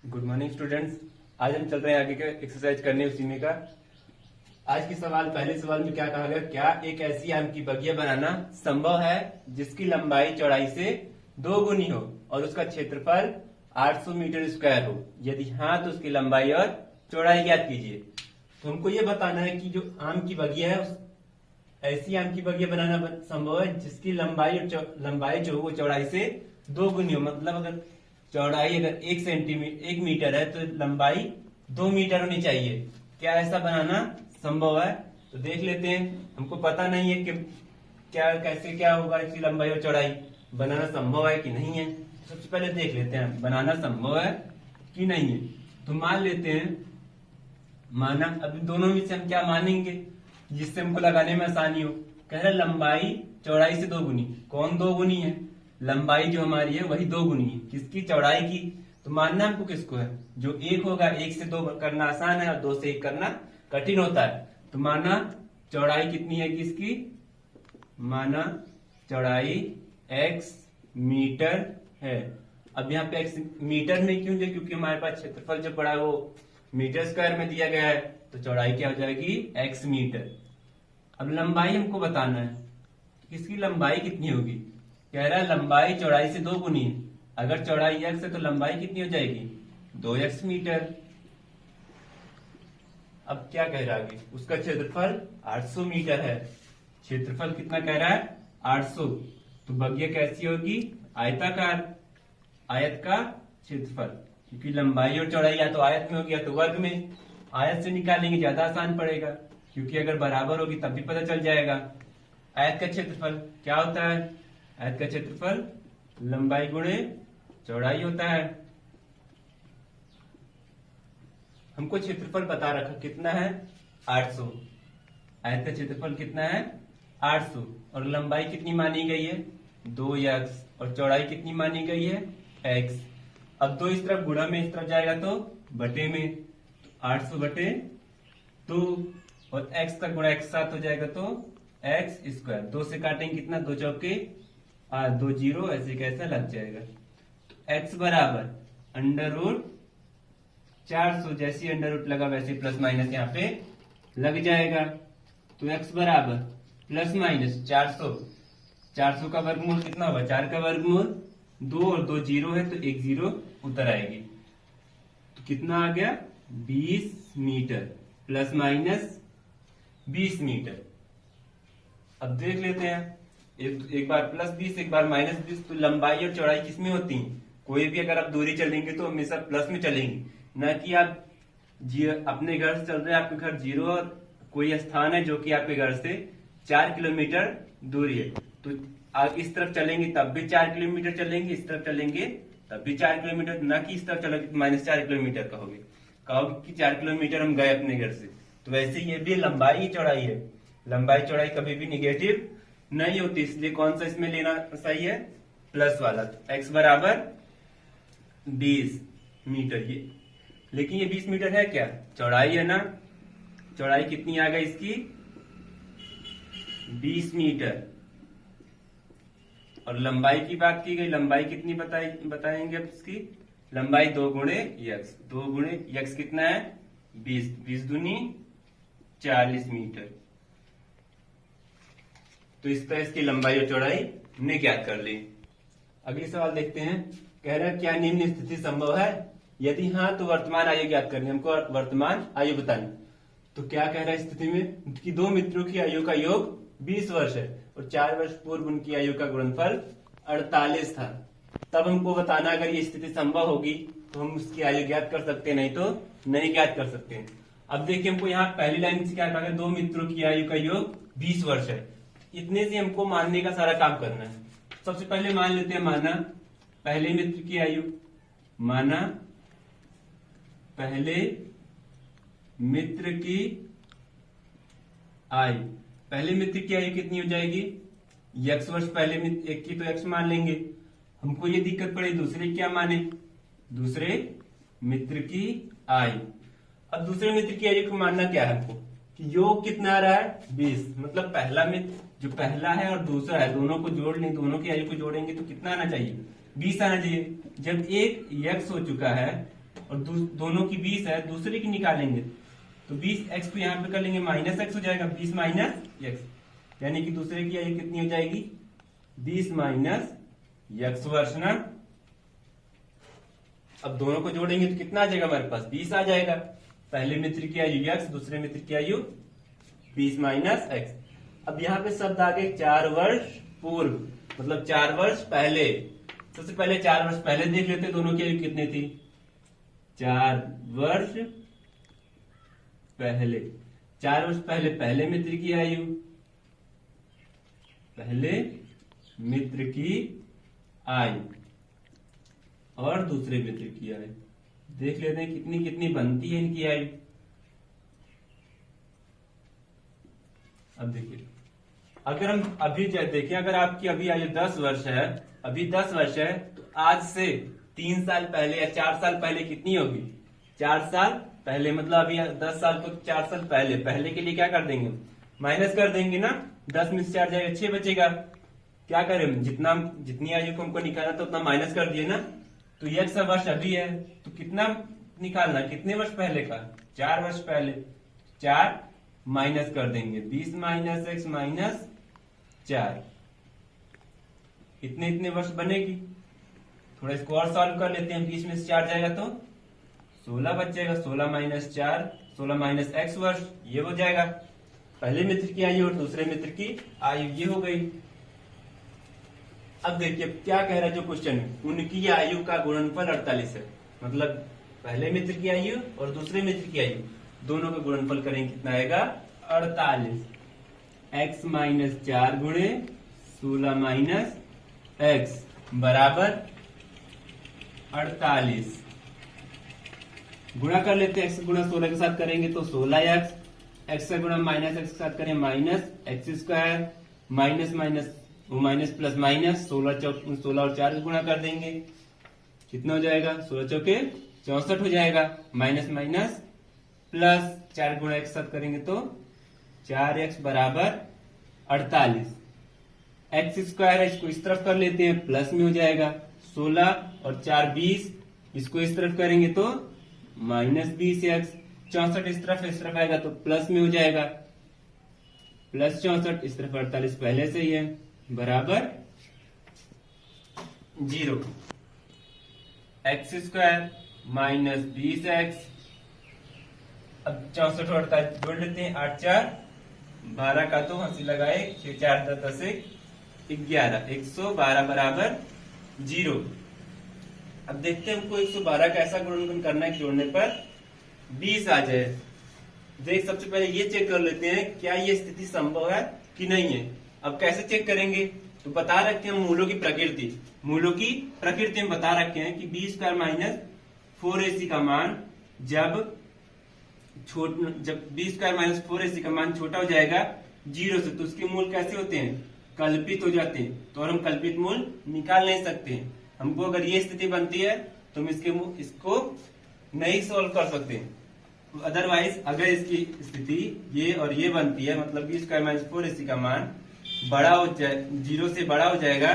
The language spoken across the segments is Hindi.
Good morning students. आज हम चल रहे हैं आगे का एक्सरसाइज करने उसी में का। आज की सवाल, पहले सवाल में क्या कहा गया, क्या एक ऐसी आम की बगिया बनाना संभव है जिसकी लंबाई चौड़ाई से 2 गुनी हो और उसका क्षेत्रफल 800 मीटर स्क्वायर हो? यदि हाँ तो उसकी लंबाई और चौड़ाई ज्ञात कीजिए। तो हमको ये बताना है कि जो आम की बगिया है ऐसी आम की बगिया बनाना संभव है जिसकी लंबाई जो वो चौड़ाई से 2 गुनी हो। मतलब अगर चौड़ाई अगर 1 मीटर है तो लंबाई 2 मीटर होनी चाहिए। क्या ऐसा बनाना संभव है? तो देख लेते हैं। हमको पता नहीं है कि क्या होगा इसकी लंबाई और चौड़ाई, बनाना संभव है कि नहीं है। सबसे पहले देख लेते हैं बनाना संभव है कि नहीं है। तो मान लेते हैं, माना अभी दोनों में से हम क्या मानेंगे जिससे हमको लगाने में आसानी हो। कह रहा लंबाई चौड़ाई से 2 गुनी। कौन 2 गुनी है? लंबाई जो हमारी है वही 2 गुनी है किसकी? चौड़ाई की। तो मानना हमको किसको है? जो 1 होगा, 1 से 2 करना आसान है और 2 से 1 करना कठिन होता है। तो माना चौड़ाई कितनी है किसकी? माना चौड़ाई x मीटर है। अब यहाँ पे x मीटर में क्यों है? क्योंकि हमारे पास क्षेत्रफल जो पड़ा है वो मीटर स्क्वायर में दिया गया है, तो चौड़ाई क्या हो जाएगी? x metre. अब लंबाई हमको बताना है, इसकी लंबाई कितनी होगी? कह रहा है लंबाई चौड़ाई से 2 गुनी है। अगर चौड़ाई x है तो लंबाई कितनी हो जाएगी? 2x metre. अब क्या कह रहा है? उसका क्षेत्रफल 800 मीटर है। क्षेत्रफल कितना कह रहा है? 800। तो बगिया कैसी होगी? आयताकार। आयत का क्षेत्रफल, क्योंकि लंबाई और चौड़ाई या तो आयत में होगी या तो वर्ग में। आयत से निकालेंगे ज्यादा आसान पड़ेगा, क्योंकि अगर बराबर होगी तब भी पता चल जाएगा। आयत का क्षेत्रफल क्या होता है? आयत का क्षेत्रफल लंबाई गुणे चौड़ाई होता है। हमको क्षेत्रफल बता रखा कितना है? 800। आयत का क्षेत्रफल कितना है? 800। और लंबाई कितनी मानी गई है? 2x। और चौड़ाई कितनी मानी गई है? x। अब 2 इस तरफ गुणा में इस तरफ जाएगा तो बटे में, 800 बटे 2 और x का गुणा x साथ हो जाएगा तो x स्क्वायर। 2 से काटेंगे कितना? 2 चौके 8, 2 जीरो, ऐसे कैसा लग जाएगा। तो x बराबर अंडर रूट 400। जैसे अंडर रूट लगा वैसे प्लस माइनस यहाँ पे लग जाएगा। तो x बराबर प्लस माइनस 400। 400 का वर्गमूल कितना होगा? 4 का वर्गमूल 2 और 2 जीरो है तो 1 जीरो उतर आएगी। तो कितना आ गया? 20 मीटर। Plus minus 20 metre. अब देख लेते हैं, एक बार प्लस 20 एक बार माइनस 20। तो लंबाई और चौड़ाई किसमें होती है? कोई भी अगर आप दूरी चलेंगे तो हमेशा प्लस में चलेंगे, न कि आप अपने घर से चल रहे हैं, आपके घर जीरो और कोई स्थान है जो कि आपके घर से 4 किलोमीटर दूरी है, तो आप इस तरफ चलेंगे तब भी 4 किलोमीटर चलेंगे, इस तरफ चलेंगे तब भी 4 किलोमीटर, न कि इस तरफ चलोगे तो -4 किलोमीटर कहोगे कि 4 किलोमीटर हम गए अपने घर से। तो वैसे ये भी लंबाई ही चौड़ाई है। लंबाई चौड़ाई कभी भी निगेटिव नहीं होती, इसलिए कौन सा इसमें लेना सही है? प्लस वाला। तो x बराबर 20 मीटर। ये लेकिन ये 20 मीटर है क्या? चौड़ाई है ना। चौड़ाई कितनी आ गई इसकी? 20 मीटर। और लंबाई की बात की गई, लंबाई कितनी बताएंगे अब इसकी? लंबाई 2 गुणे यक्स। 2 गुणे यक्स कितना है? 20। 20 दूनी 40 मीटर। तो इस तरह इसकी लंबाई और चौड़ाई हमने ज्ञात कर ली। अगली सवाल देखते हैं। कह रहा है क्या निम्न स्थिति संभव है? यदि हाँ तो वर्तमान आयु ज्ञात करनी। हमको वर्तमान आयु बतानी। तो क्या कह रहा है स्थिति में कि 2 मित्रों की आयु का योग 20 वर्ष है और 4 वर्ष पूर्व उनकी आयु का गुणनफल 48 था। तब हमको बताना अगर ये स्थिति संभव होगी तो हम उसकी आयु ज्ञात कर सकते हैं, नहीं तो नहीं ज्ञात कर सकते हैं। अब देखिए हमको यहाँ पहली लाइन से क्या कहा गया? 2 मित्रों की आयु का योग 20 वर्ष है। इतने से हमको मानने का सारा काम करना है। सबसे पहले मान लेते हैं, माना पहले मित्र की आयु, माना पहले मित्र की आयु। पहले मित्र की आयु कितनी हो जाएगी? x वर्ष। पहले मित्र एक की तो x मान लेंगे। हमको ये दिक्कत पड़े दूसरे क्या माने? दूसरे मित्र की आयु। अब दूसरे मित्र की आयु को मानना क्या है हमको कि योग कितना आ रहा है? 20। मतलब पहला मित्र जो पहला है और दूसरा है दोनों को जोड़ लें, दोनों की आयु को जोड़ेंगे तो कितना आना चाहिए? 20 आना चाहिए। जब एक x हो चुका है और दोनों की 20 है, दूसरे की निकालेंगे तो 20x को यहाँ पे कर लेंगे माइनस एक्स हो जाएगा, 20 माइनस एक्स, यानी कि दूसरे की आयु कितनी हो जाएगी 20 माइनस एक्स वर्ष ना। अब दोनों को जोड़ेंगे तो कितना आ जाएगा हमारे पास 20 आ जाएगा। पहले मित्र की आयु x, दूसरे मित्र की आयु 20 माइनस एक्स। अब यहाँ पे शब्द आ गए 4 वर्ष पूर्व, मतलब 4 वर्ष पहले। सबसे पहले 4 वर्ष पहले देख लेते हैं दोनों की आयु कितनी थी। 4 वर्ष पहले, 4 वर्ष पहले पहले मित्र की आयु, पहले मित्र की आयु और दूसरे मित्र की आयु देख लेते हैं कितनी कितनी बनती है इनकी आयु। अब देखिए, अगर हम अभी देखें, अगर आपकी अभी आयु 10 वर्ष है, अभी 10 वर्ष है, तो आज से 3 साल पहले या 4 साल पहले कितनी होगी 4 साल पहले, मतलब अभी 10 साल तो 4 साल पहले, पहले के लिए क्या कर देंगे माइनस कर देंगे ना, 10 में से 4 जाएगा 6 बचेगा। क्या करें, जितनी आयु को हमको निकालना था उतना माइनस कर दिए ना, तो ये वर्ष अभी है तो कितना निकालना, कितने वर्ष पहले का 4 वर्ष पहले, 4 माइनस कर देंगे 20 माइनस एक्स माइनस 4, इतने इतने वर्ष बनेगी। थोड़ा इसको और सॉल्व कर लेते हैं, 20 में से 4 जाएगा तो 16 बच जाएगा, 16 माइनस 4, 16 माइनस एक्स वर्ष, ये हो जाएगा पहले मित्र की आयु और दूसरे मित्र की आयु, ये हो गई। अब देखिए क्या कह रहा है जो क्वेश्चन है, उनकी आयु का गुणनफल 48 है, मतलब पहले मित्र की आयु और दूसरे मित्र की आयु दोनों का गुणनफल करेंगे कितना आएगा 48, x माइनस 4 गुणे 16 माइनस एक्स बराबर 48। गुणा कर लेते हैं, x गुणा 16 के साथ करेंगे तो 16x, x का गुणा माइनस एक्स के साथ करें minus x square, minus minus वो माइनस प्लस माइनस, 16 और 4 गुणा कर देंगे कितना हो जाएगा 16 चौके 64 हो जाएगा, माइनस माइनस प्लस 4 गुणा एक साथ करेंगे तो 4x बराबर 48। एक्स स्क्वायर है, इसको इस तरफ कर लेते हैं प्लस में हो जाएगा 16 और 4 20, इसको इस तरफ करेंगे तो माइनस 20x, 64 इस तरफ आएगा तो प्लस में हो जाएगा प्लस 64, इस तरफ 48 पहले से ही है बराबर 0। एक्स स्क्वायर माइनस 20x, अब 64 और 48 जोड़ लेते हैं, 8 4 12 का तो हंसी लगाए, 6 4 10 11, 112 बराबर 0। अब देखते हैं हमको 112 का ऐसा गुणनफल करना है जोड़ने पर 20 आ जाए। देख सबसे पहले ये चेक कर लेते हैं क्या ये स्थिति संभव है कि नहीं है। अब कैसे चेक करेंगे, तो बता रखे हैं मूलों की प्रकृति, मूलों की प्रकृति में बता रखे हैं कि बी स्क्वायर माइनस 4ac का मान जब बी स्क्वायर माइनस 4ac का मान छोटा हो जाएगा 0 से, तो उसके मूल कैसे होते हैं कल्पित हो जाते हैं, तो और हम कल्पित मूल निकाल नहीं सकते हैं। हमको अगर ये स्थिति बनती है तो हम इसको नहीं सोल्व कर सकते। अदरवाइज अगर इसकी स्थिति ये और ये बनती है, मतलब बी स्क्वायर माइनस 4ac का मान बड़ा हो जाए 0 से बड़ा हो जाएगा,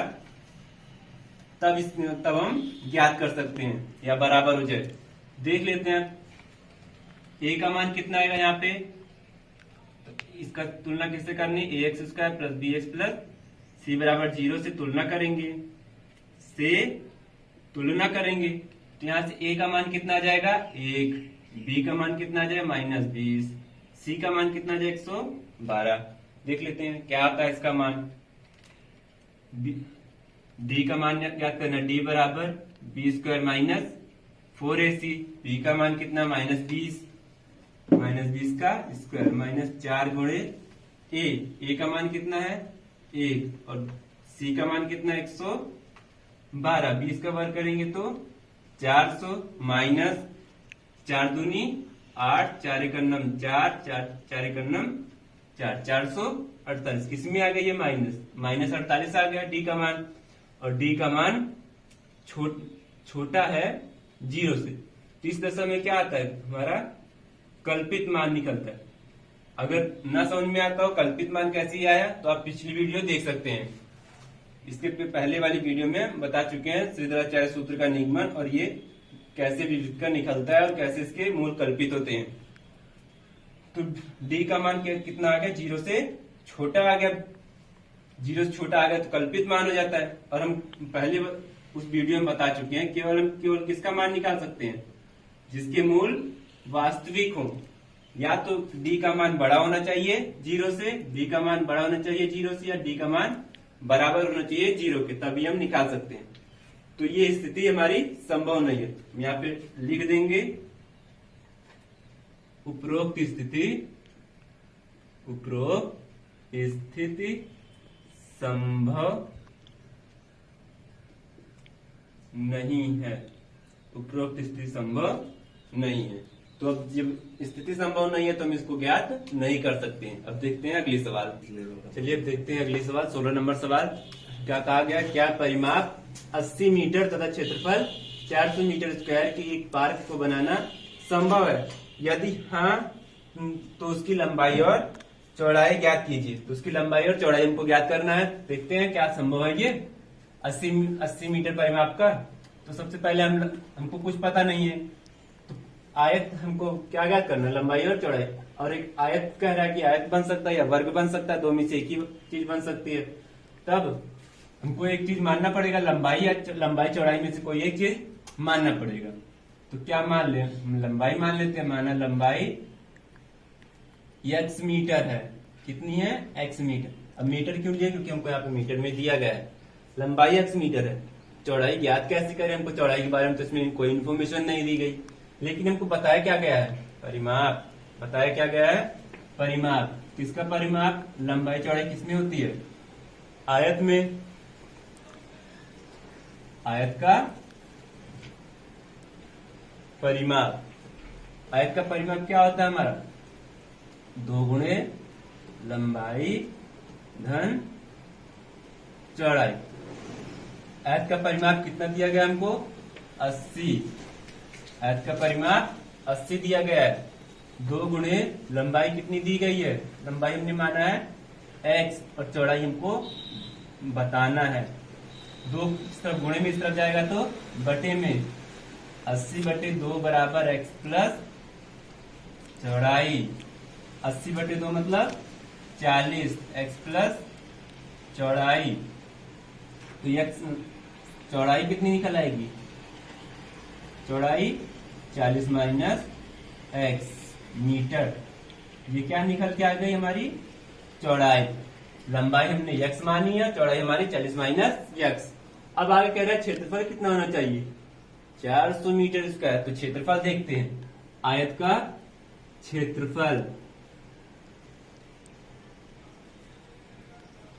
तब हम ज्ञात कर सकते हैं या बराबर हो जाए। देख लेते हैं a का मान कितना आएगा यहाँ पे, तो इसका तुलना किससे करनी, ax square plus bx plus c बराबर 0 से तुलना करेंगे, तो यहाँ से a का मान कितना आ जाएगा 1, b का मान कितना आ जाएगा माइनस 20, c का मान कितना आ जाएगा 112। देख लेते हैं क्या आता है इसका मान, d का मान याद करना, d बराबर B square minus 4ac, b का मान कितना माइनस 20 का स्क्वायर माइनस 4 गुणे a का मान कितना है 1 और c का मान कितना 112, 20 का वर्ग करेंगे तो 400 माइनस 4 दूनी 8, 4 एक 4, 4 एक 4, 448, इसमें आ गया ये माइनस 48 आ गया डी का मान, और डी का मान छोटा है 0 से, तो इस दशा में क्या आता है हमारा कल्पित मान निकलता है। अगर ना समझ में आता हो कल्पित मान कैसे आया तो आप पिछली वीडियो देख सकते हैं, इसके पहले वाली वीडियो में बता चुके हैं श्रीधराचार्य सूत्र का निगमन और ये कैसे विविध का निकलता है और कैसे इसके मूल कल्पित होते हैं। तो डी का मान कितना आ गया, 0 से छोटा आ गया, 0 से छोटा आ गया तो कल्पित मान हो जाता है। और हम पहले उस वीडियो में बता चुके हैं केवल किसका मान निकाल सकते हैं, जिसके मूल वास्तविक हो। या तो डी का मान बड़ा होना चाहिए 0 से, डी का मान बड़ा होना चाहिए 0 से, या डी का मान बराबर होना चाहिए 0 के, तभी हम निकाल सकते हैं। तो ये स्थिति हमारी संभव नहीं है। हम यहाँ पे लिख देंगे उपरोक्त स्थिति संभव नहीं है, उपरोक्त स्थिति संभव नहीं है। तो अब जब स्थिति संभव नहीं है तो हम इसको ज्ञात नहीं कर सकते हैं। अब देखते हैं अगली सवाल। चलिए अब देखते हैं अगली सवाल, 16 नंबर सवाल। क्या कहा गया, क्या परिमाप 80 मीटर तथा क्षेत्रफल 400 मीटर स्क्वायर की एक पार्क को बनाना संभव है? यदि हाँ तो उसकी लंबाई और चौड़ाई ज्ञात कीजिए। तो उसकी लंबाई और चौड़ाई हमको ज्ञात करना है। देखते हैं क्या संभव है ये 80 मीटर परिमाप का। तो सबसे पहले हमको कुछ पता नहीं है, तो आयत हमको क्या ज्ञात करना है, लंबाई और चौड़ाई। और एक आयत कह रहा है कि आयत बन सकता है या वर्ग बन सकता है, दो में से एक ही चीज बन सकती है। तब हमको एक चीज मानना पड़ेगा, लंबाई या लंबाई चौड़ाई में से कोई एक चीज मानना पड़ेगा। तो क्या मान ले, लंबाई मान लेते हैं। माना लंबाई x मीटर है, कितनी है, x मीटर। अब मीटर क्यों लिया, क्योंकि हमको यहाँ पे मीटर में दिया गया है। लंबाई x मीटर है, चौड़ाई ज्ञात कैसे करें, हमको चौड़ाई के बारे में तो इसमें कोई इन्फॉर्मेशन नहीं दी गई। लेकिन हमको बताया क्या गया है, परिमाप। बताया क्या गया है, परिमाप। किसका परिमाप, लंबाई चौड़ाई किसमें होती है, आयत में। आयत का परिमाप, आयत का परिमाप क्या होता है हमारा, 2 गुणे लंबाई धन चौड़ाई। आयत का परिमाप कितना दिया गया हमको, 80। आयत का परिमाप 80 दिया गया है। 2 गुणे लंबाई कितनी दी गई है, लंबाई हमने माना है x और चौड़ाई हमको बताना है। 2 इस तरफ गुणे में इस तरफ जाएगा तो बटे में, 80/2 बराबर x प्लस चौड़ाई। 80/2 मतलब 40, x प्लस चौड़ाई। तो x चौड़ाई कितनी निकल आएगी, चौड़ाई 40 माइनस x मीटर। ये क्या निकल के आ गई हमारी, चौड़ाई। लंबाई हमने x मानी है, चौड़ाई हमारी 40 माइनस x। अब आगे कह रहा है क्षेत्रफल कितना होना चाहिए, 400 मीटर स्क्वायर। तो क्षेत्रफल देखते हैं, आयत का क्षेत्रफल,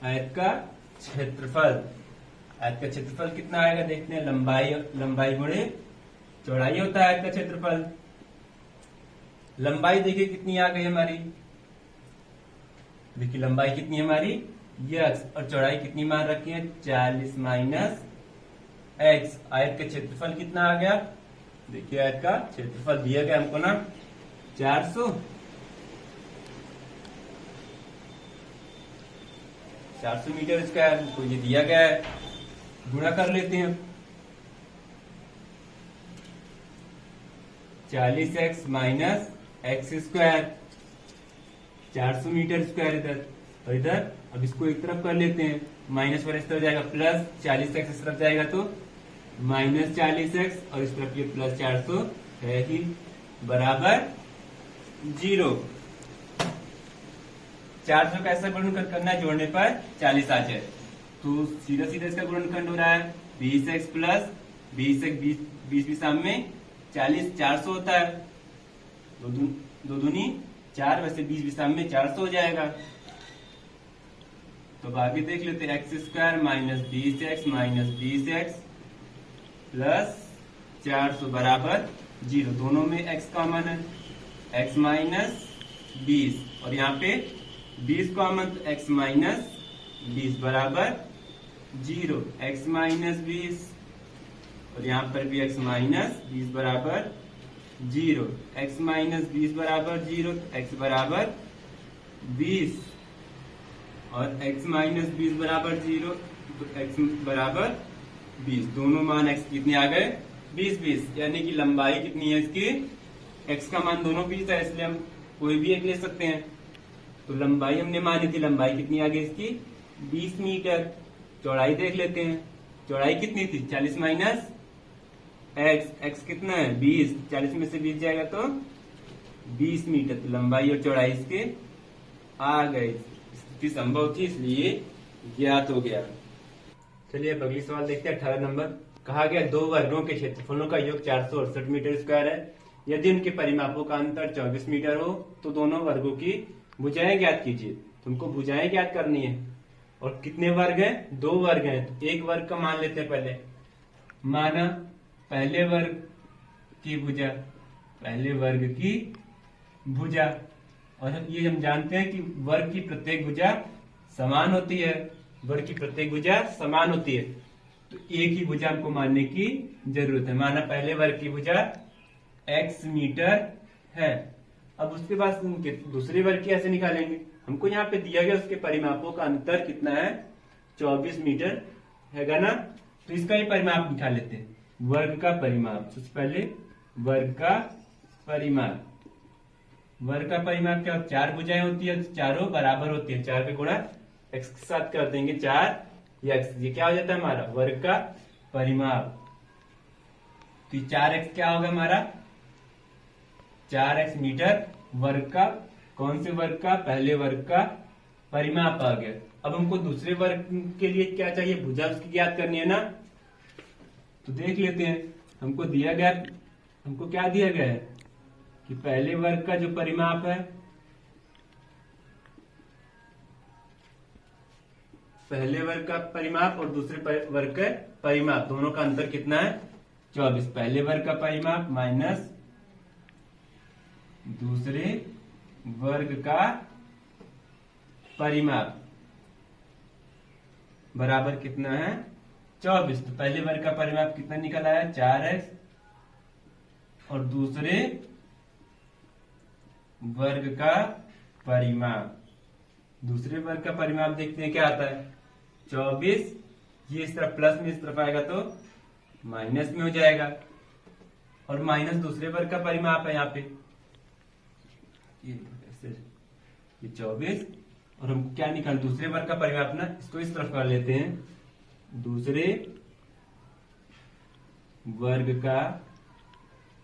आयत का क्षेत्रफल। आयत का क्षेत्रफल कितना आएगा देखते हैं, लंबाई गुणे चौड़ाई होता है आयत का क्षेत्रफल। लंबाई देखिए कितनी आ गई हमारी, देखिए लंबाई कितनी हमारी x, और चौड़ाई कितनी मान रखी है, 40 माइनस x। आयत का क्षेत्रफल कितना आ गया, देखिए आयत का क्षेत्रफल दिया गया हमको ना 400 मीटर स्क्वायर, तो ये दिया गया है। गुणा कर लेते हैं, 40x minus x square, 400 metre square इधर और इधर। अब इसको एक तरफ कर लेते हैं, माइनस पर इस तरफ जाएगा प्लस 40x, इस तरफ जाएगा तो माइनस 40x, और इस तरफ ये प्लस 400 है ही, बराबर 0। 400 का ऐसा गुणनखंड करना है जोड़ने पर 40 आ जाए, तो सीधा सीधा इसका गुणनखंड हो रहा है 20x प्लस 20x, 20 में 40, 400 होता है, दो दूनी 4, वैसे 20 में 400 हो जाएगा। तो आगे देख लेते हैं, x square minus 20x minus 20x plus 400 बराबर 0। दोनों में x कॉमन है, x माइनस 20, और यहाँ पे 20 कॉमन, तो x माइनस 20 बराबर 0। x माइनस 20, और यहाँ पर भी x माइनस 20 बराबर 0। x माइनस 20 बराबर 0, तो x बराबर 20, और x माइनस 20 बराबर 0, तो x बराबर 20। दोनों मान x कितने आ गए, 20 यानी कि लंबाई कितनी है इसकी, एक्स का मान दोनों 20 है, इसलिए हम कोई भी एक ले सकते हैं। तो लंबाई हमने मानी थी, लंबाई कितनी आ गई इसकी 20 मीटर। चौड़ाई देख लेते हैं, चौड़ाई कितनी थी 40 माइनस एक्स कितना है 20, 40 में से 20 जाएगा तो 20 मीटर। तो लंबाई और चौड़ाई इसके आ गई, स्थिति संभव थी इसलिए ज्ञात हो गया। चलिए अब अगली सवाल देखते हैं 18 नंबर। कहा गया दो वर्गों के क्षेत्रफलों का योग 468 मीटर स्क्वायर है। यदि उनके परिमापों का अंतर 24 मीटर हो तो दोनों वर्गों की भुजाएं ज्ञात कीजिए। तुमको भुजाएं ज्ञात करनी है। और कितने वर्ग हैं, 2 वर्ग हैं। तो एक वर्ग का मान लेते हैं पहले। माना पहले वर्ग की भुजा, पहले वर्ग की भुजा, और ये हम जानते हैं कि वर्ग की प्रत्येक भुजा समान होती है, वर्ग की प्रत्येक भुजा समान होती है। तो एक ही भुजा हमको मानने की जरूरत है। माना पहले वर्ग की भुजा x मीटर है। अब उसके बाद दूसरे वर्ग की ऐसे निकालेंगे। हमको यहाँ पे दिया गया उसके परिमापों का अंतर कितना है 24 मीटर हैगा ना। तो इसका ही परिमाप निकाल लेते हैं, वर्ग का परिमाप। सबसे पहले वर्ग का परिमाप, वर्ग का परिमाप क्या, 4 भुजाएं होती है, चारों बराबर होती है। 4 पे गुणा x के साथ कर देंगे 4x, ये क्या हो जाता है हमारा वर्ग का परिमाप। तो 4x क्या होगा हमारा 4x मीटर। वर्ग का, कौन से वर्ग का, पहले वर्ग का परिमाप आ गया। अब हमको दूसरे वर्ग के लिए क्या चाहिए, भुजा उसकी ज्ञात करनी है ना। तो देख लेते हैं, हमको दिया गया, हमको क्या दिया गया है कि पहले वर्ग का जो परिमाप है, पहले वर्ग का परिमाप और दूसरे वर्ग का परिमाप, दोनों का अंतर कितना है 24। पहले वर्ग का परिमाप माइनस दूसरे वर्ग का परिमाप बराबर कितना है 24। तो पहले वर्ग का परिमाप कितना निकल आया 4x, और दूसरे वर्ग का परिमाप, दूसरे वर्ग का परिमाप देखते हैं क्या आता है 24। ये इस तरफ प्लस में, इस तरफ आएगा तो माइनस में हो जाएगा। और माइनस दूसरे वर्ग का परिमाप है यहाँ पे, ये 24। और हमको क्या निकाल, दूसरे वर्ग का परिमाप ना, इसको इस तरफ कर लेते हैं, दूसरे वर्ग का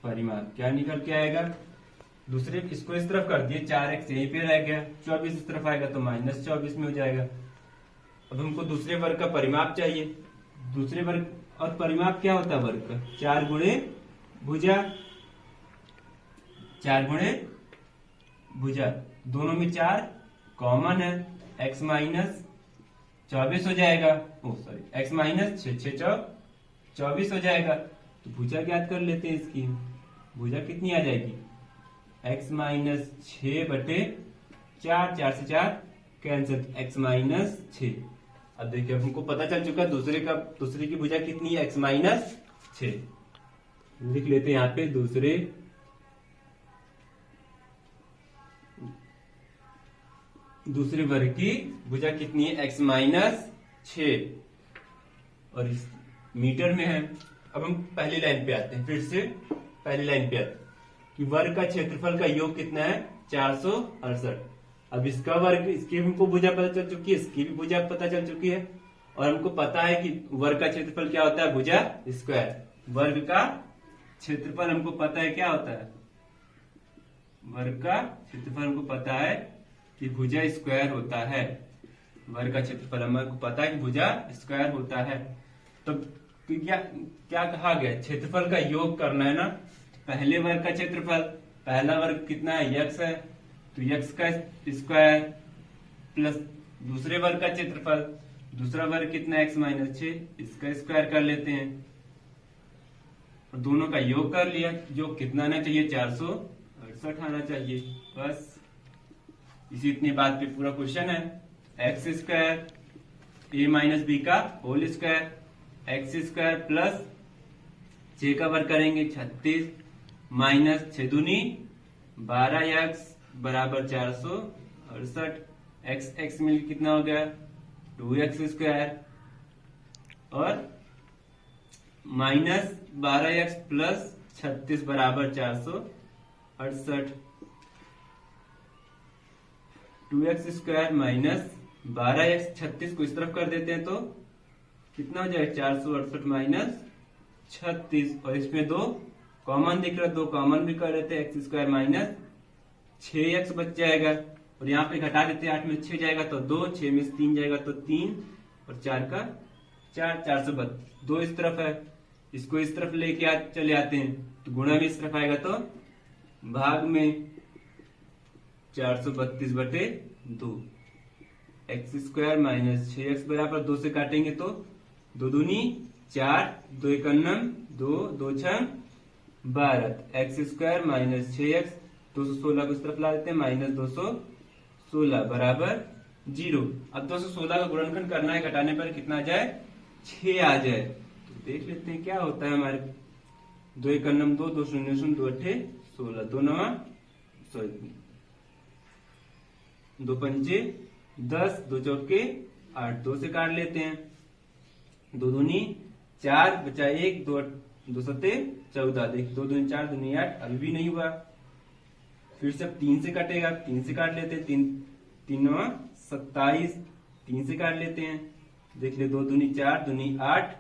परिमाप क्या निकल के आएगा, दूसरे, इसको इस तरफ कर दिए 4x यहीं पे रह गया, 24 इस तरफ आएगा तो माइनस 24 में हो जाएगा। अब हमको दूसरे वर्ग का परिमाप चाहिए। दूसरे वर्ग, और परिमाप क्या होता है वर्ग का, 4 गुणे भुजा, 4 गुणे भुजा, दोनों में 4 कॉमन है, x माइनस 24 हो जाएगा, x माइनस 6 24 हो जाएगा। तो भुजा ज्ञात कर लेते हैं इसकी। भुजा कितनी आ जाएगी x माइनस 6/4, 4 से 4 कैंसिल, x माइनस 6। अब देखिए हमको पता चल चुका दूसरे की भुजा कितनी है x माइनस 6। लिख लेते हैं यहाँ पे, दूसरे वर्ग की भुजा कितनी है x माइनस 6, और इस मीटर में है। अब हम पहली लाइन पे आते हैं, फिर से पहली लाइन पे आते हैं कि वर्ग का क्षेत्रफल का योग कितना है 468। अब इसका वर्ग, इसकी हमको भुजा पता चल चुकी है, इसकी भी भुजा पता चल चुकी है, और हमको पता है कि वर्ग का क्षेत्रफल क्या होता है भुजा स्क्वायर। वर्ग का क्षेत्रफल हमको पता है क्या होता है, वर्ग का क्षेत्रफल हमको पता है कि भुजा स्क्वायर होता है। वर्ग का क्षेत्रफल हमको पता है कि भुजा स्क्वायर होता है। तो क्या क्या कहा गया, क्षेत्रफल का योग करना है ना। पहले वर्ग का क्षेत्रफल, पहला वर्ग कितना है x है, तो x का स्क्वायर प्लस दूसरे वर्ग का क्षेत्रफल, दूसरा वर्ग कितना है x माइनस 6, इसका स्क्वायर कर लेते हैं, और दोनों का योग कर लिया। योग कितना आना चाहिए 468 आना चाहिए। बस इसी इतनी बात पे पूरा क्वेश्चन है। X square a minus b का whole square, x square plus 6 का वर्ग करेंगे 36 माइनस 6 दूनी 12x बराबर 468। एक्स एक्स मिल कितना हो गया 2x स्क्वायर, और माइनस 12x प्लस 36 बराबर 468। 2x स्क्वायर माइनस 12x, 36 को इस तरफ कर देते हैं तो कितना हो जाएगा 468 माइनस 36, और इसमें 2 कॉमन दिख रहा है, 2 कॉमन भी कर देते हैं, एक्स स्क्वायर माइनस 6x बच जाएगा, और यहाँ पे घटा देते हैं, 8 में 6 जाएगा तो 2, 6 में 3 जाएगा तो 3, और 4 का 4, 432। 2 इस तरफ है, इसको इस तरफ लेके चले आते हैं तो गुणा भी इस तरफ आएगा तो भाग में 432 बटे 2। एक्स स्क्वायर माइनस 6x बराबर 2 से काटेंगे तो 2 दूनी 4, 2 एकन्नम 2, 2 छम 12, एक्स स्क्वायर माइनस 6x, 216 को इस तरफ ला देते हैं, माइनस 216 बराबर 0। अब 216 का गुणनखंड करना है, घटाने पर कितना आ जाए 6 आ जाए, तो देख लेते हैं क्या होता है हमारे। 2 एकन्नम 2, 2 शून्य शून्य 2 अट्ठे 16, 2 नवा 2 पंचे 10, 2 चौके 8, 2 से काट लेते हैं, 2 दूनी 4 बचा 1, 2 सत्ते 14, देख 2 दूनी 4, दूनी 8, अभी भी नहीं हुआ, फिर से 3 से कटेगा, 3 से काट लेते हैं, 3 नवा 27, 3 से काट लेते हैं, देख ले 2 दूनी 4, दूनी 8,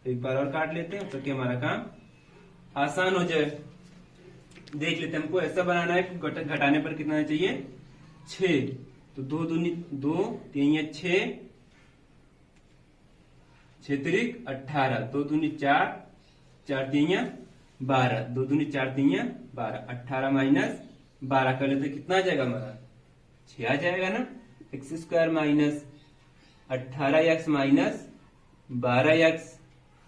एक बार और काट लेते हैं ताकि हमारा काम आसान हो जाए। देख लेते हैं, हमको ऐसा बनाना है कि घटाने पर कितना चाहिए 6, तो 2 दूनी 2, 3 6, 6 तिरिक 18, 2 दूनी 4, 4 3 12, 2 दूनी 4 3 12, 18 माइनस 12 कर लेते कितना आ जाएगा हमारा 6 आ जाएगा ना। X square minus 18x minus 12x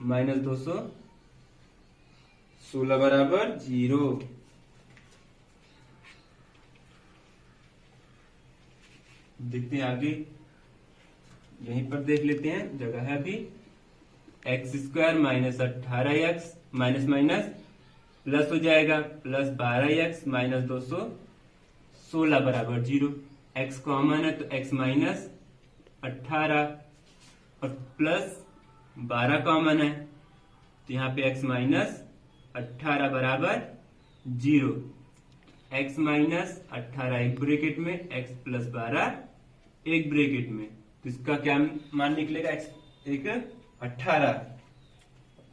minus 216 बराबर 0। देखते हैं आगे, यहीं पर देख लेते हैं, जगह है अभी। X square minus 18x minus minus plus हो जाएगा, प्लस 12x माइनस 216 बराबर 0। x कॉमन है तो x माइनस 18 और प्लस 12 कॉमन है तो यहाँ पे x माइनस 18 बराबर 0। x माइनस 18 एक ब्रैकेट में, x प्लस 12 एक ब्रैकेट में, तो इसका क्या मान निकलेगा x एक 18।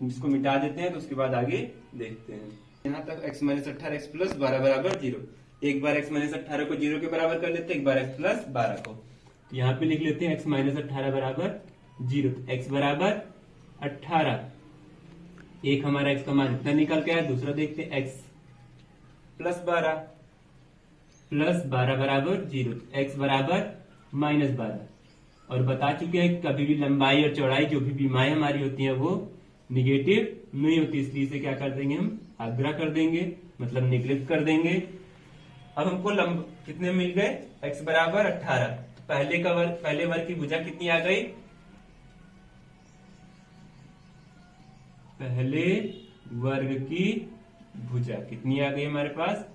इसको मिटा देते हैं तो उसके बाद आगे देखते हैं। यहाँ तक x माइनस 18 x प्लस 12 बराबर 0। एक बार x माइनस 18 को 0 के बराबर कर लेते हैं, एक बार x प्लस 12 को, तो यहाँ पे लिख लेते हैं x माइनस 18 बराबर 0। तो x बराबर 18, एक हमारा x का मान इतना निकल के आया, दूसरा देखते हैं x प्लस 12 बराबर 0, x बराबर माइनस 12। और बता चुके हैं कभी भी लंबाई और चौड़ाई जो भी बीमाएं हमारी होती हैं वो निगेटिव नहीं होती, इसलिए इसे क्या कर देंगे हम आग्रह कर देंगे, मतलब निग्लेक्ट कर देंगे। अब हमको कितने मिल गए x बराबर 18, तो पहले वर्ग की भुजा कितनी आ गई, पहले वर्ग की भुजा कितनी आ गई हमारे पास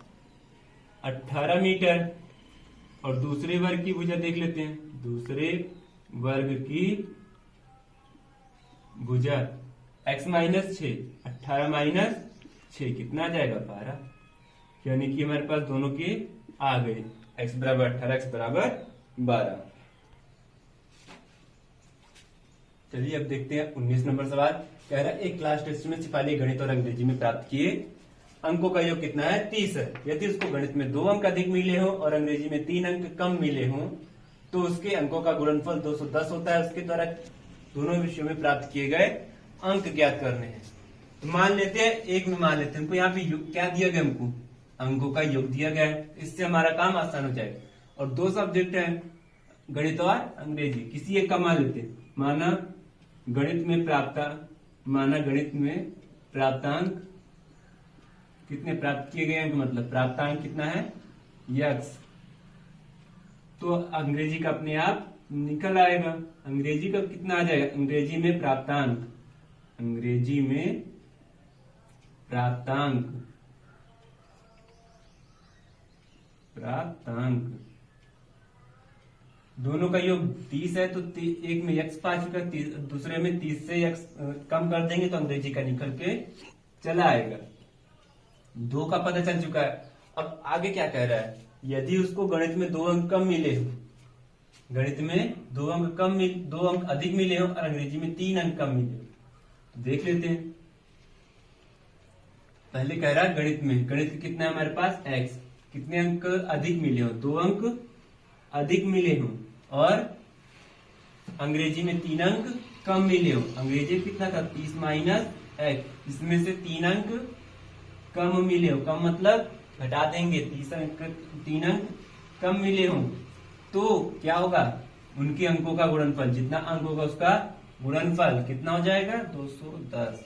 18 मीटर। और दूसरे वर्ग की भुजा देख लेते हैं, दूसरे वर्ग की भुजा x माइनस 6, 18 माइनस 6 कितना आ जाएगा 12, यानी कि हमारे पास दोनों के आ गए, x बराबर 18, x बराबर 12। चलिए अब देखते हैं 19 नंबर सवाल। कह रहा है एक क्लास टेस्ट में सिपाही गणित और अंग्रेजी में प्राप्त किए अंकों का योग कितना है 30 है। यदि उसको गणित में 2 अंक अधिक मिले हो और अंग्रेजी में 3 अंक कम मिले हो तो उसके अंकों का गुणनफल 210 होता है। उसके द्वारा दोनों विषयों में प्राप्त किए गए अंक ज्ञात करने हैं। तो मान लेते हैं एक में मान लेते हैं, हमको यहाँ पे क्या दिया गया, हमको अंकों का योग दिया गया है, इससे हमारा काम आसान हो जाएगा। और 2 सब्जेक्ट है गणित और अंग्रेजी, किसी एक का मान लेते हैं। माना गणित में प्राप्तांक कितने प्राप्त किए गए अंक, मतलब प्राप्तांक कितना है x, तो अंग्रेजी का अपने आप निकल आएगा। अंग्रेजी का कितना आ जाएगा, अंग्रेजी में प्राप्तांक दोनों का योग 30 है तो एक में x 5 का, दूसरे में 30 से x कम कर देंगे तो अंग्रेजी का निकल के चला आएगा। 2 का पता चल चुका है। अब आगे क्या कह रहा है, यदि उसको गणित में 2 अंक कम मिले हो, गणित में 2 अंक अधिक मिले हो और अंग्रेजी में 3 अंक कम मिले हो, तो देख लेते हैं। पहले कह रहा है गणित कितना है हमारे पास x, कितने अंक अधिक मिले हो, 2 अंक अधिक मिले हो और अंग्रेजी में 3 अंक कम मिले हो। अंग्रेजी कितना था 30 माइनस x, इसमें से 3 अंक कम मिले हो, कम मतलब घटा देंगे, 3 अंक कम मिले हो तो क्या होगा, उनके अंकों का गुणनफल, जितना अंक होगा उसका गुणनफल कितना हो जाएगा 210।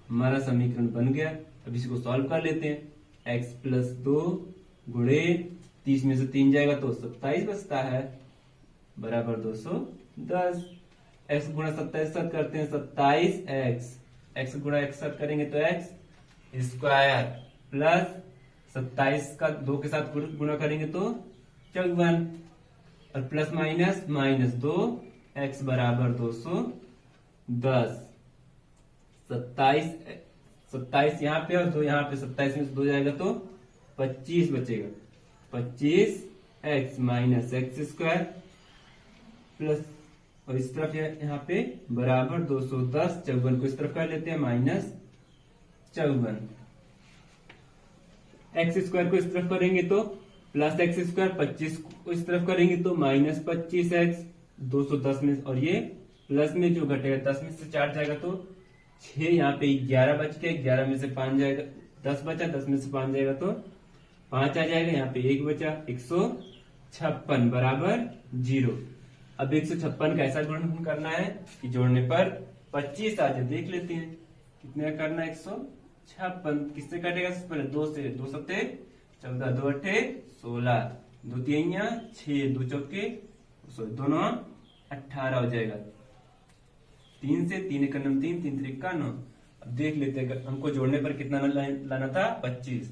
हमारा समीकरण बन गया। अब इसी को सॉल्व कर लेते हैं। x प्लस 2 गुणे 30 में से 3 जाएगा तो 27 बचता है, बराबर 210। x गुणा 27 सत करते हैं, 27x, x गुणा x सत करेंगे तो x स्क्वायर प्लस 27 का 2 के साथ गुणा करेंगे तो 54 और प्लस माइनस माइनस 2, x बराबर 210। 27 यहाँ पे और 2 यहाँ पे, 27 में से 2 जाएगा तो 25 बचेगा। 25x minus x square plus, और इस तरफ यहाँ पे बराबर 210। 54 को इस तरफ कर लेते हैं माइनस 54। एक्स स्क्वायर को इस तरफ करेंगे तो प्लस एक्स स्क्वायर, 25 को इस तरफ करेंगे तो माइनस 25x। 210 में और ये प्लस में जो घटेगा 10 में से 4 जाएगा तो 6, यहाँ पे 11 बच गया, 11 में से 5 जाएगा, 10 बचा, 10 में से 5 जाएगा तो 5 आ जाएगा, यहाँ पे 1 बचा, 156 बराबर 0। अब 156 का ऐसा गुणनफल करना है कि जोड़ने पर 25 आ जाए। देख लेते हैं कितने का करना है। 156 किससे कटेगा, पहले 2 से, 2 सत्ते 14, 2 अट्ठे 16, 2 तिहाइयां 6, 2 चौके 2 18 हो जाएगा। 3 से 3 एक 9, 3 3 3 9। अब देख लेते हैं हमको जोड़ने पर कितना लाना था 25,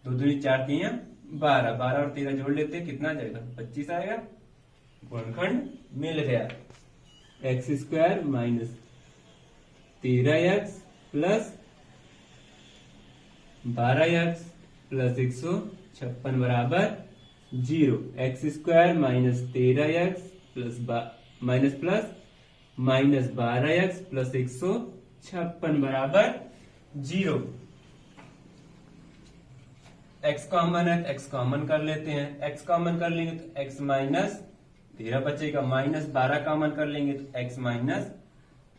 2 2 4 3 12, 12 और 13 जोड़ लेते हैं, कितना जाएगा 25 आएगा। गुणनखंड मिल गया। X square minus 13x plus 12x plus 156 बराबर 0। X square minus 13x plus minus plus minus 12x plus 156 बराबर 0। x कॉमन है, x कॉमन कर लेते हैं। x कॉमन कर लेंगे तो x माइनस 13 बचेगा, माइनस 12 कॉमन कर लेंगे तो x माइनस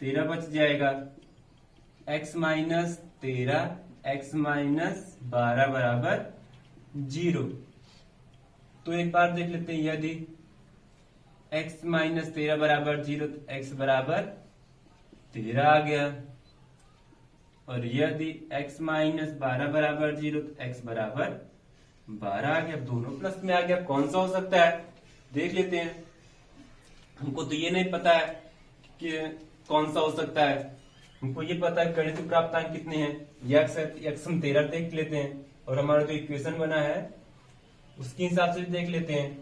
13 बच जाएगा। x माइनस 13, x माइनस 12 बराबर 0। तो एक बार देख लेते हैं, यदि x माइनस 13 बराबर 0 तो x बराबर 13 आ गया, और यदि x माइनस 12 बराबर 0 तो x बराबर 12 आ गया। दोनों प्लस में आ गया, कौन सा हो सकता है देख लेते हैं। हमको तो ये नहीं पता है कि कौन सा हो सकता है, हमको ये पता है गणितीय प्राप्तांक कितने हैं, x हम 13 देख लेते हैं, और हमारा जो इक्वेशन बना है उसके हिसाब से देख लेते हैं।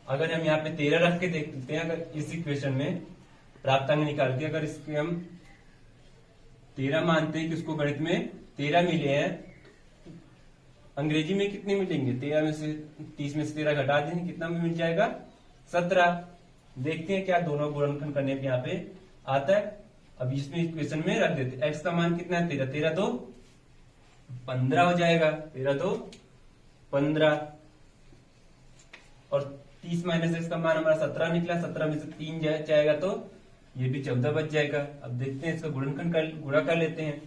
अगर हम यहाँ पे 13 रख के देख लेते हैं, अगर इस इक्वेशन में प्राप्तांक निकाल के अगर इसके हम 13 मानते हैं कि उसको गणित में 13 मिले हैं, अंग्रेजी में कितने मिलेंगे, 13 में से 30 में से 13 घटा देंगे, कितना मिल जाएगा 17। देखते हैं क्या दोनों गुणनखंड करने पे यहाँ पे आता है। अब इसमें इक्वेशन में रख देते हैं। x का मान कितना है 13, 13 2 15 हो जाएगा, 13 2 15, और 30 माइनस x का मान हमारा 17 निकला, 17 में से 3 जाएगा तो ये भी 14 बच जाएगा। अब देखते हैं इसका गुणनखंड गुणा कर लेते हैं।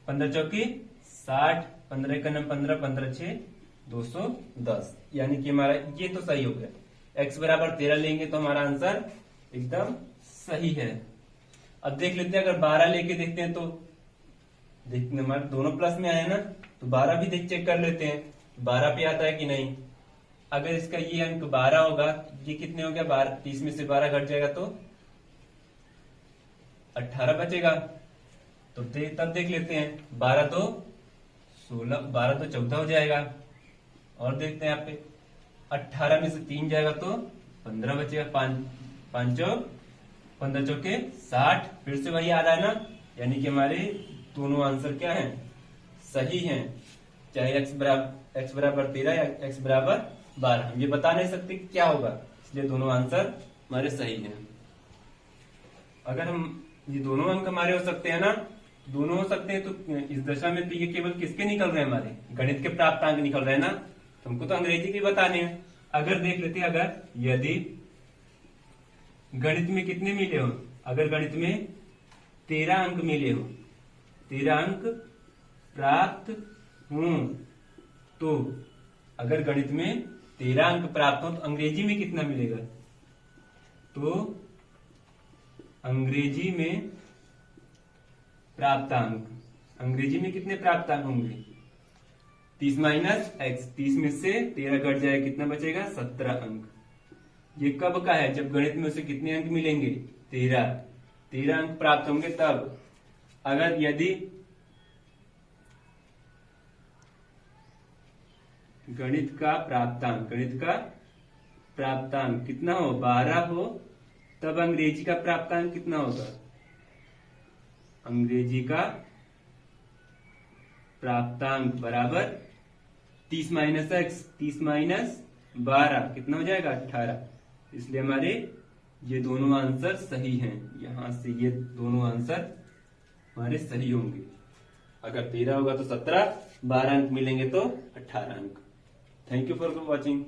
15 चौकी 60, 15 का 15, 15 6 210, यानी कि हमारा ये तो सही हो गया। x बराबर 13 लेंगे तो हमारा आंसर एकदम सही है। अब देख लेते हैं, अगर 12 लेके देखते हैं तो देखते हैं हमारे दोनों प्लस में आए ना, तो 12 भी देख चेक कर लेते हैं 12 पे आता है कि नहीं। अगर इसका ये अंक 12 होगा, ये कितने हो गया 12, 30 में से 12 घट जाएगा तो 18 बचेगा। तो तब देख लेते हैं 12 तो 16, 12 तो 14 हो जाएगा। और देखते हैं यहाँ पे 18 में से 3 जाएगा तो 15 बचेगा, 5 15 चौके 60। फिर से वही आ रहा है ना, यानी कि हमारे दोनों आंसर क्या हैं, सही हैं। चाहे x बराबर 13 या x बराबर 12, हम ये बता नहीं सकते कि क्या होगा, इसलिए दोनों आंसर हमारे सही हैं। अगर हम ये दोनों अंक हमारे हो सकते हैं ना, दोनों हो सकते हैं, तो इस दशा में तो ये केवल किसके निकल रहे हैं, हमारे गणित के प्राप्तांक निकल रहे हैं ना, तो हमको तो अंग्रेजी के बताने हैं। अगर देख लेते हैं, अगर यदि गणित में कितने मिले हो, अगर गणित में 13 अंक मिले हो, 13 अंक प्राप्त हो, तो अगर गणित में 13 अंक प्राप्त हो तो अंग्रेजी में कितना मिलेगा, तो अंग्रेजी में प्राप्तांक, अंग्रेजी में कितने प्राप्तांक होंगे, 30 माइनस x, 30 में से 13 कट जाएगा, कितना बचेगा, 17 अंक। ये कब का है, जब गणित में उसे कितने अंक मिलेंगे, 13 अंक प्राप्त होंगे तब। अगर यदि गणित का प्राप्तांक कितना हो, 12 हो, तब अंग्रेजी का प्राप्तांक कितना होगा, अंग्रेजी का प्राप्तांक बराबर 30 माइनस x, 30 माइनस 12 कितना हो जाएगा, 18। इसलिए हमारे ये दोनों आंसर सही हैं, यहां से ये दोनों आंसर हमारे सही होंगे। अगर 13 होगा तो 17, 12 अंक मिलेंगे तो 18 अंक। Thank you for watching.